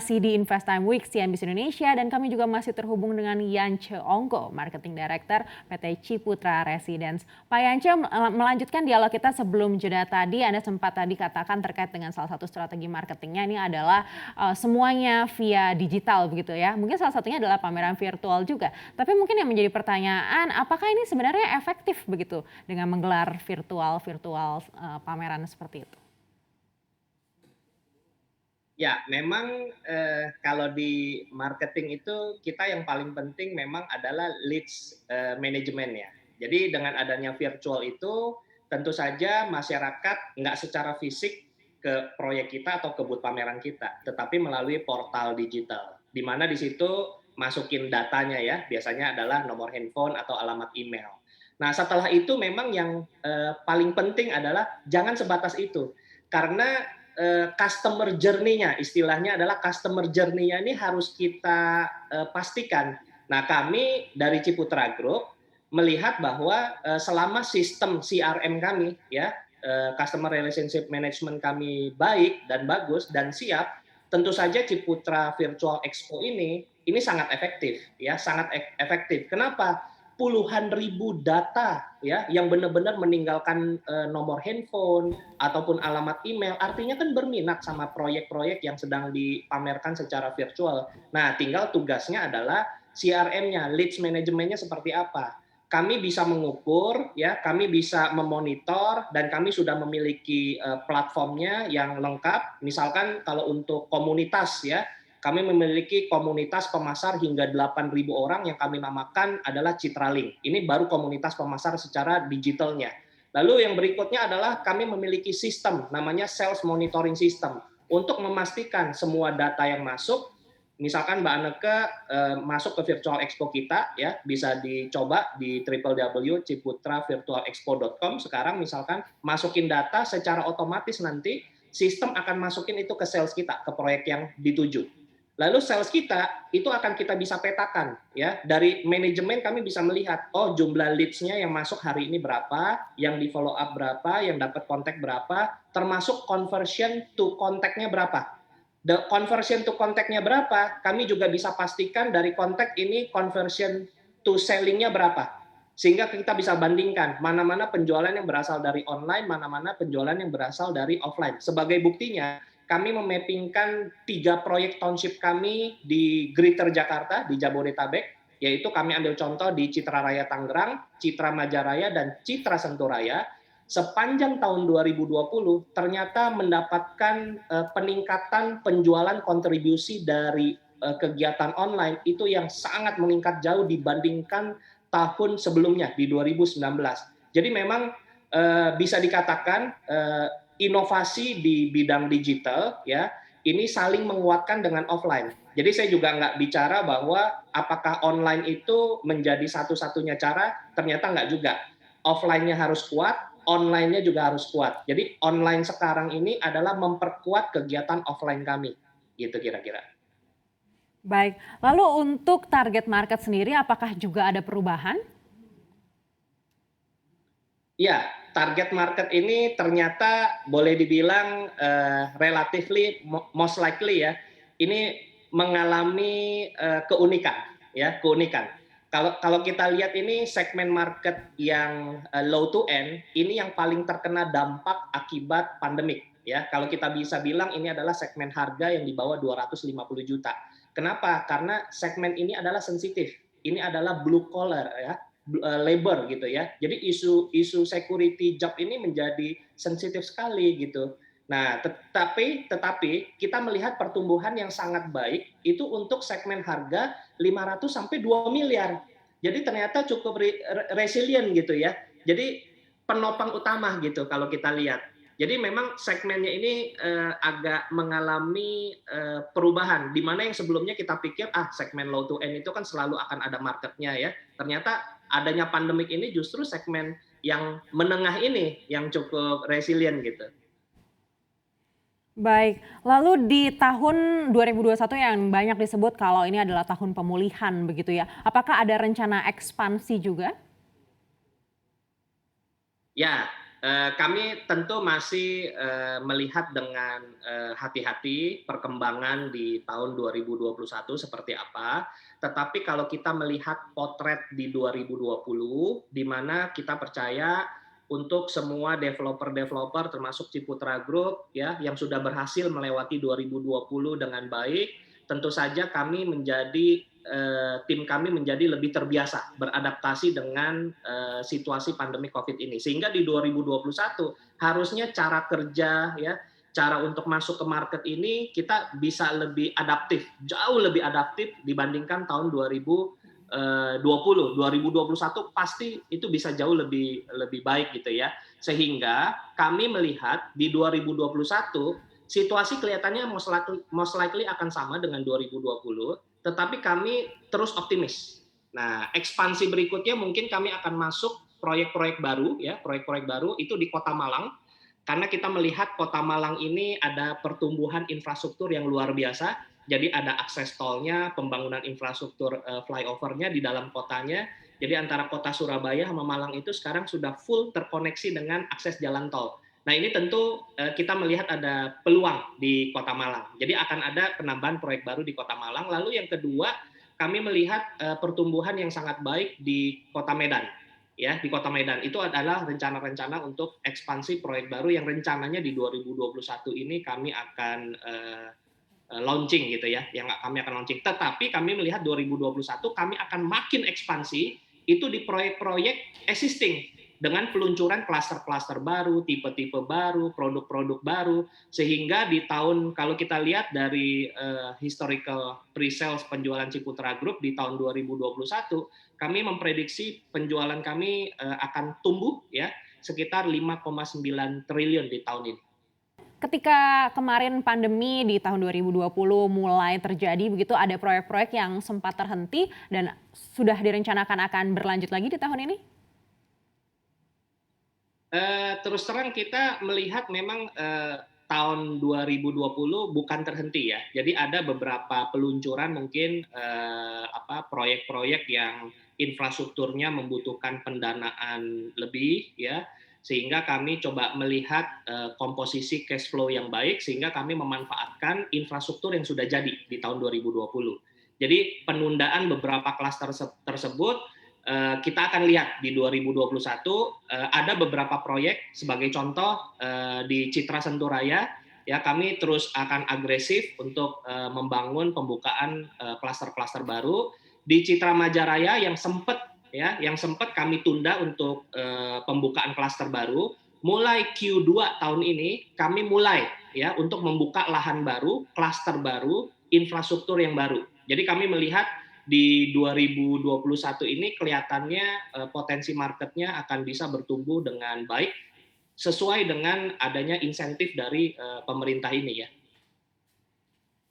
masih di Invest Time Week CNBC Indonesia dan kami juga masih terhubung dengan Yance Ongko, Marketing Director PT Ciputra Residence. Pak Yance, melanjutkan dialog kita sebelum jeda tadi, Anda sempat tadi katakan terkait dengan salah satu strategi marketingnya ini adalah semuanya via digital begitu ya. Mungkin salah satunya adalah pameran virtual juga. Tapi mungkin yang menjadi pertanyaan, apakah ini sebenarnya efektif begitu dengan menggelar virtual pameran seperti itu? Ya, memang kalau di marketing itu kita yang paling penting memang adalah leads management ya. Jadi dengan adanya virtual itu tentu saja masyarakat nggak secara fisik ke proyek kita atau ke booth pameran kita, tetapi melalui portal digital. Di mana di situ masukin datanya ya, biasanya adalah nomor handphone atau alamat email. Nah, setelah itu memang yang paling penting adalah jangan sebatas itu. Karena customer journey-nya, istilahnya adalah customer journey-nya ini harus kita pastikan. Nah, kami dari Ciputra Group melihat bahwa selama sistem CRM kami, ya, customer relationship management kami baik dan bagus dan siap, tentu saja Ciputra Virtual Expo ini sangat efektif, ya, sangat efektif. Kenapa? Puluhan ribu data ya yang benar-benar meninggalkan nomor handphone ataupun alamat email, artinya kan berminat sama proyek-proyek yang sedang dipamerkan secara virtual. Nah, tinggal tugasnya adalah CRM-nya, leads manajemennya seperti apa. Kami bisa mengukur, ya, kami bisa memonitor, dan kami sudah memiliki platformnya yang lengkap. Misalkan kalau untuk komunitas ya, kami memiliki komunitas pemasar hingga 8.000 orang yang kami namakan adalah Citralink. Ini baru komunitas pemasar secara digitalnya. Lalu yang berikutnya adalah kami memiliki sistem namanya sales monitoring system untuk memastikan semua data yang masuk. Misalkan Mbak Anneke masuk ke virtual expo kita ya, bisa dicoba di www.ciputravirtualexpo.com sekarang, misalkan masukin data secara otomatis, nanti sistem akan masukin itu ke sales kita, ke proyek yang dituju. Lalu sales kita itu akan kita bisa petakan ya, dari manajemen kami bisa melihat oh jumlah leads-nya yang masuk hari ini berapa, yang di follow up berapa, yang dapat kontak berapa, termasuk conversion to kontaknya berapa. The conversion to kontaknya berapa, kami juga bisa pastikan dari kontak ini conversion to selling-nya berapa. Sehingga kita bisa bandingkan mana-mana penjualan yang berasal dari online, mana-mana penjualan yang berasal dari offline. Sebagai buktinya, kami memappingkan 3 proyek township kami di Greater Jakarta, di Jabodetabek, yaitu kami ambil contoh di Citra Raya Tangerang, Citra Majaraya, dan Citra Senturaya. Sepanjang tahun 2020, ternyata mendapatkan peningkatan penjualan kontribusi dari kegiatan online itu yang sangat meningkat jauh dibandingkan tahun sebelumnya di 2019. Jadi memang bisa dikatakan inovasi di bidang digital ya ini saling menguatkan dengan offline. Jadi saya juga nggak bicara bahwa apakah online itu menjadi satu-satunya cara, ternyata nggak juga. Offline-nya harus kuat, online-nya juga harus kuat. Jadi online sekarang ini adalah memperkuat kegiatan offline kami, gitu kira-kira. Baik, lalu untuk target market sendiri apakah juga ada perubahan? Ya, target market ini ternyata boleh dibilang relatively most likely ya, ini mengalami keunikan ya, keunikan. Kalau kita lihat ini segmen market yang low to end, ini yang paling terkena dampak akibat pandemik ya. Kalau kita bisa bilang ini adalah segmen harga yang di bawah 250 juta. Kenapa? Karena segmen ini adalah sensitif. Ini adalah blue collar ya, labor gitu ya. Jadi isu security job ini menjadi sensitif sekali gitu. Nah, tetapi kita melihat pertumbuhan yang sangat baik itu untuk segmen harga 500 sampai 2 miliar. Jadi ternyata cukup resilient gitu ya. Jadi penopang utama gitu kalau kita lihat. Jadi memang segmennya ini agak mengalami perubahan, di mana yang sebelumnya kita pikir segmen low to end itu kan selalu akan ada marketnya ya. Ternyata adanya pandemik ini justru segmen yang menengah ini yang cukup resilient gitu. Baik, lalu di tahun 2021 yang banyak disebut kalau ini adalah tahun pemulihan begitu ya. Apakah ada rencana ekspansi juga? Ya, Kami tentu masih melihat dengan hati-hati perkembangan di tahun 2021 seperti apa. Tetapi kalau kita melihat potret di 2020, di mana kita percaya untuk semua developer-developer termasuk Ciputra Group ya yang sudah berhasil melewati 2020 dengan baik, tentu saja kami menjadi tim kami menjadi lebih terbiasa beradaptasi dengan situasi pandemi COVID ini. Sehingga di 2021 harusnya cara kerja ya, cara untuk masuk ke market ini kita bisa lebih adaptif, jauh lebih adaptif dibandingkan tahun 2020. 2021 pasti itu bisa jauh lebih baik gitu ya. Sehingga kami melihat di 2021 situasi kelihatannya most likely akan sama dengan 2020, tetapi kami terus optimis. Nah, ekspansi berikutnya mungkin kami akan masuk proyek-proyek baru ya, proyek-proyek baru itu di Kota Malang karena kita melihat Kota Malang ini ada pertumbuhan infrastruktur yang luar biasa. Jadi ada akses tolnya, pembangunan infrastruktur flyover-nya di dalam kotanya. Jadi antara kota Surabaya sama Malang itu sekarang sudah full terkoneksi dengan akses jalan tol. Nah ini tentu kita melihat ada peluang di Kota Malang. Jadi akan ada penambahan proyek baru di Kota Malang. Lalu yang kedua, kami melihat pertumbuhan yang sangat baik di Kota Medan. Ya, di Kota Medan itu adalah rencana-rencana untuk ekspansi proyek baru yang rencananya di 2021 ini kami akan launching gitu ya, yang kami akan launching. Tetapi kami melihat 2021 kami akan makin ekspansi itu di proyek-proyek existing dengan peluncuran klaster-klaster baru, tipe-tipe baru, produk-produk baru, sehingga di tahun kalau kita lihat dari historical pre-sales penjualan Ciputra Group di tahun 2021, kami memprediksi penjualan kami akan tumbuh ya sekitar 5,9 triliun di tahun ini. Ketika kemarin pandemi di tahun 2020 mulai terjadi begitu, ada proyek-proyek yang sempat terhenti dan sudah direncanakan akan berlanjut lagi di tahun ini? Terus terang kita melihat memang tahun 2020 bukan terhenti ya. Jadi ada beberapa peluncuran mungkin proyek-proyek yang infrastrukturnya membutuhkan pendanaan lebih ya. Sehingga kami coba melihat komposisi cash flow yang baik sehingga kami memanfaatkan infrastruktur yang sudah jadi di tahun 2020. Jadi penundaan beberapa klaster tersebut kita akan lihat di 2021 ada beberapa proyek sebagai contoh di Citra Senturaya ya kami terus akan agresif untuk membangun pembukaan klaster-klaster baru di Citra Majaraya yang sempat kami tunda untuk pembukaan klaster baru. Mulai Q2 tahun ini kami mulai ya untuk membuka lahan baru, klaster baru, infrastruktur yang baru. Jadi kami melihat di 2021 ini kelihatannya potensi marketnya akan bisa bertumbuh dengan baik sesuai dengan adanya insentif dari pemerintah ini ya.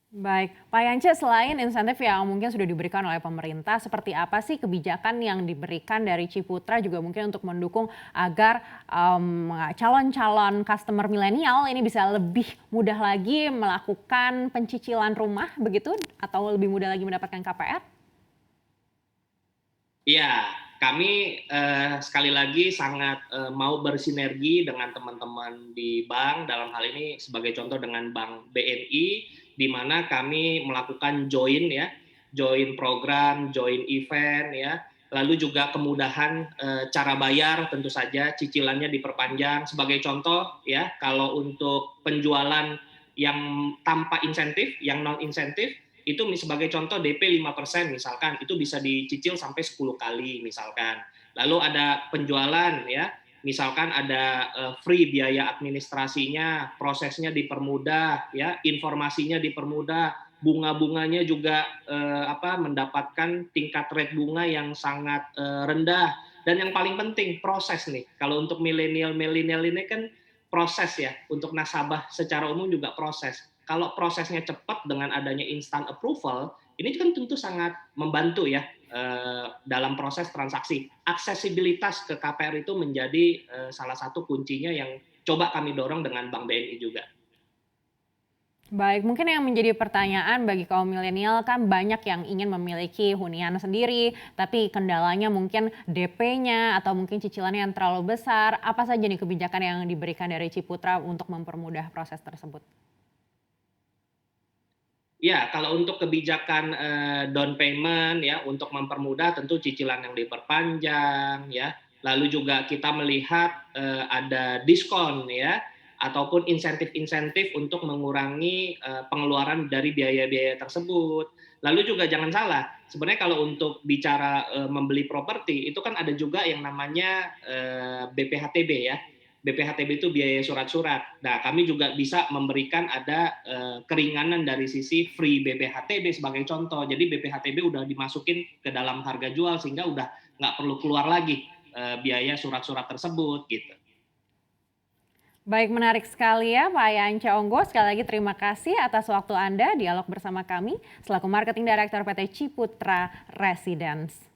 Baik, Pak Yance, selain insentif yang mungkin sudah diberikan oleh pemerintah, seperti apa sih kebijakan yang diberikan dari Ciputra juga mungkin untuk mendukung agar calon-calon customer milenial ini bisa lebih mudah lagi melakukan pencicilan rumah begitu atau lebih mudah lagi mendapatkan KPR? Iya, kami sekali lagi sangat mau bersinergi dengan teman-teman di bank, dalam hal ini sebagai contoh dengan Bank BNI, di mana kami melakukan join program, join event ya, lalu juga kemudahan cara bayar tentu saja cicilannya diperpanjang. Sebagai contoh ya, kalau untuk penjualan yang tanpa insentif, yang non insentif itu sebagai contoh DP 5% misalkan, itu bisa dicicil sampai 10 kali misalkan. Lalu ada penjualan ya, misalkan ada free biaya administrasinya, prosesnya dipermudah ya, informasinya dipermudah, bunga-bunganya juga mendapatkan tingkat rate bunga yang sangat rendah. Dan yang paling penting proses nih. Kalau untuk milenial ini kan proses ya, untuk nasabah secara umum juga proses. Kalau prosesnya cepat dengan adanya instant approval, ini kan tentu sangat membantu ya dalam proses transaksi. Aksesibilitas ke KPR itu menjadi salah satu kuncinya yang coba kami dorong dengan Bank BNI juga. Baik, mungkin yang menjadi pertanyaan bagi kaum milenial kan banyak yang ingin memiliki hunian sendiri, tapi kendalanya mungkin DP-nya atau mungkin cicilannya yang terlalu besar. Apa saja nih kebijakan yang diberikan dari Ciputra untuk mempermudah proses tersebut? Ya, kalau untuk kebijakan, down payment ya, untuk mempermudah tentu cicilan yang diperpanjang ya, lalu juga kita melihat, ada diskon ya, ataupun insentif-insentif untuk mengurangi, pengeluaran dari biaya-biaya tersebut. Lalu juga jangan salah, sebenarnya kalau untuk bicara, membeli properti, itu kan ada juga yang namanya, BPHTB ya. BPHTB itu biaya surat-surat. Nah, kami juga bisa memberikan ada keringanan dari sisi free BPHTB sebagai contoh. Jadi BPHTB udah dimasukin ke dalam harga jual sehingga udah nggak perlu keluar lagi biaya surat-surat tersebut gitu. Baik, menarik sekali ya Pak Yance Onggo. Sekali lagi terima kasih atas waktu Anda dialog bersama kami selaku Marketing Director PT Ciputra Residence.